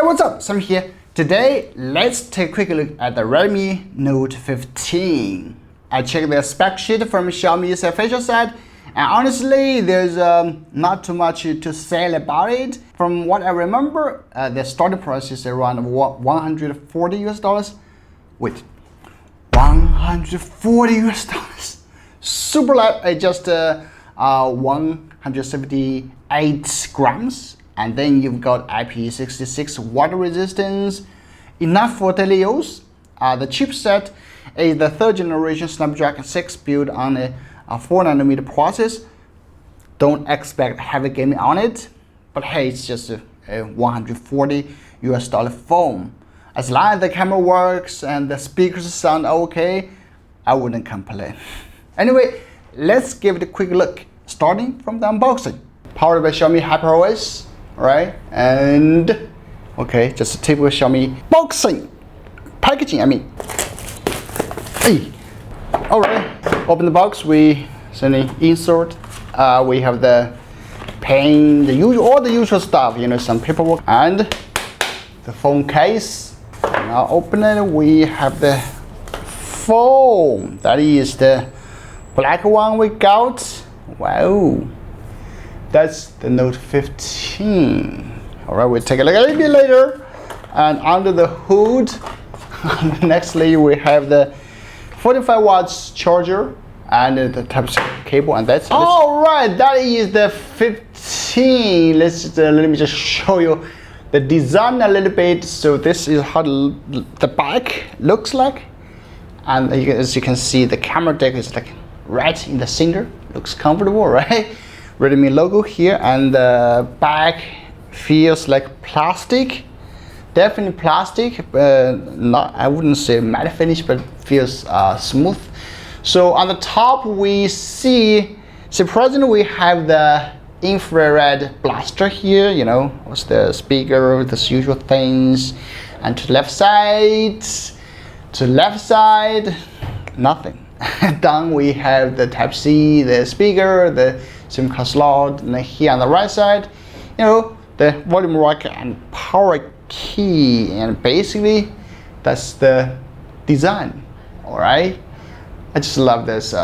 what's up? Sam here. Today, let's take a quick look at the Redmi Note 15. I checked the spec sheet from Xiaomi's official site, and honestly, there's not too much to say about it. From what I remember, the starting price is around $140. Wait, $140? Super light at just 178 grams. And then you've got IP66 water resistance, enough for daily use. The chipset is the 3rd generation Snapdragon 6 built on a 4nm process. Don't expect heavy gaming on it, but hey, it's just a $140 phone. As long as the camera works and the speakers sound okay, I wouldn't complain. Anyway, let's give it a quick look, starting from the unboxing. Powered by Xiaomi HyperOS. Right, and okay, just a typical Xiaomi packaging. Hey, all right. Open the box. We suddenly insert. We have the pen, all the usual stuff. You know, some paperwork and the phone case. Now open it. We have the phone. That is the black one we got. Wow. That's the Note 15. All right, we'll take a look at it a bit later. And under the hood, nextly we have the 45 watts charger and the Type-C cable, and that's it. All right, that is the 15. Let me just show you the design a little bit. So this is how the back looks like, and as you can see, the camera deck is like right in the center. Looks comfortable, right? Redmi logo here, and the back feels like plastic, definitely plastic, not, I wouldn't say matte finish, but feels smooth. So on the top we see, surprisingly, we have the infrared blaster here, you know, what's the speaker, the usual things, and to left side, nothing. Down we have the Type-C, the speaker, the SIM card slot, and here on the right side, you know, the volume rock and power key, and basically that's the design. All right, I just love this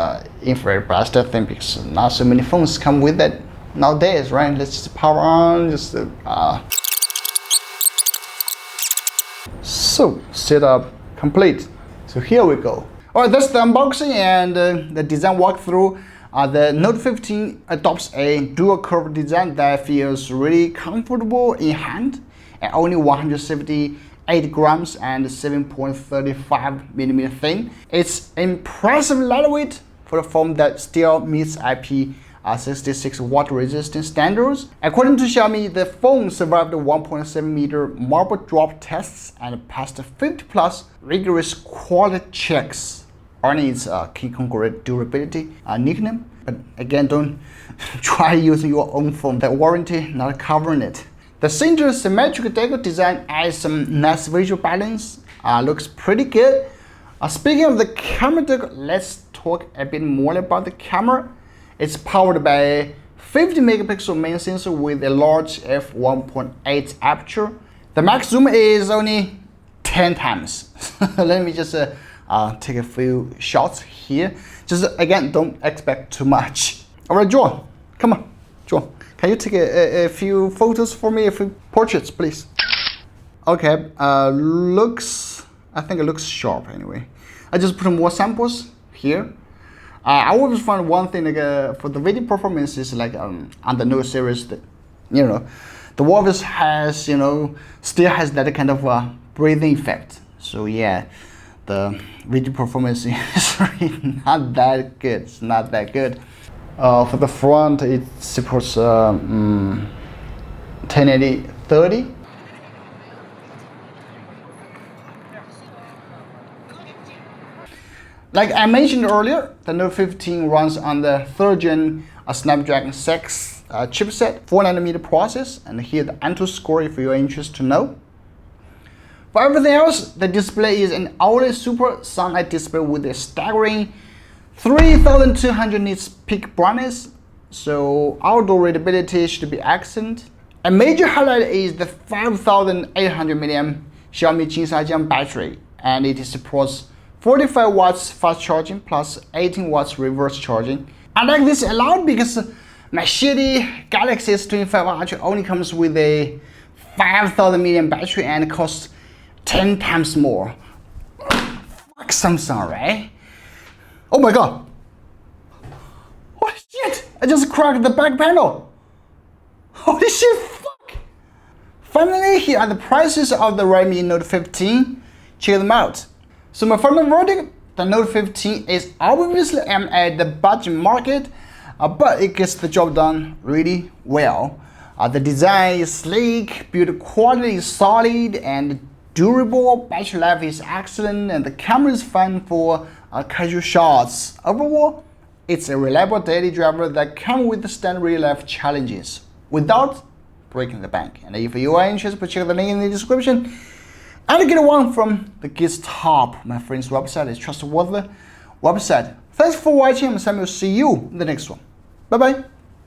infrared blaster thing because not so many phones come with it nowadays, right? Let's just power on, just so setup complete. So here we go. All right, that's the unboxing and the design walkthrough. The Note 15 adopts a dual curve design that feels really comfortable in hand, at only 178 grams and 7.35mm thin. It's impressive lightweight for a phone that still meets IP66 water resistance standards. According to Xiaomi, the phone survived 1.7 meter marble drop tests and passed 50+ rigorous quality checks, earning its King Kong durability nickname. But again, don't try using your own phone. The warranty not covering it. The center symmetrical decal design adds some nice visual balance. Looks pretty good. Speaking of the camera decal, let's talk a bit more about the camera. It's powered by a 50 megapixel main sensor with a large f1.8 aperture. The max zoom is only 10 times. Let me just take a few shots here. Just again, don't expect too much. All right, John, come on, John. Can you take a few photos for me, a few portraits, please? Okay, I think it looks sharp anyway. I just put more samples here. I always find one thing like for the video performance is like on the Note series, that, you know, the Wolves has, you know, still has that kind of breathing effect. So yeah, the video performance is really not that good. It's not that good. For the front, it supports 1080-30. Like I mentioned earlier, the Note 15 runs on the 3rd gen Snapdragon 6 chipset, 4nm process, and here the Antutu score if you're interested to know. For everything else, the display is an OLED Super Sunlight display with a staggering 3200 nits peak brightness, so outdoor readability should be excellent. A major highlight is the 5800 mAh Xiaomi Jinsaijiang battery, and it supports 45 watts fast charging plus 18 watts reverse charging. I like this a lot because my shitty Galaxy S25 Ultra only comes with a 5000 mAh battery and costs 10 times more. Fuck Samsung, right? Oh my god! Holy shit! I just cracked the back panel! Holy shit, fuck! Finally, here are the prices of the Redmi Note 15. Check them out. So my final verdict, the Note 15 is obviously aimed at the budget market, but it gets the job done really well. The design is sleek, build quality is solid and durable, battery life is excellent, and the camera is fun for casual shots. Overall, it's a reliable daily driver that can withstand real-life challenges without breaking the bank. And if you are interested, please check the link in the description and get one from the GitHub. My friend's website is trustworthy website. Thanks for watching, and Sam will see you in the next one. Bye bye.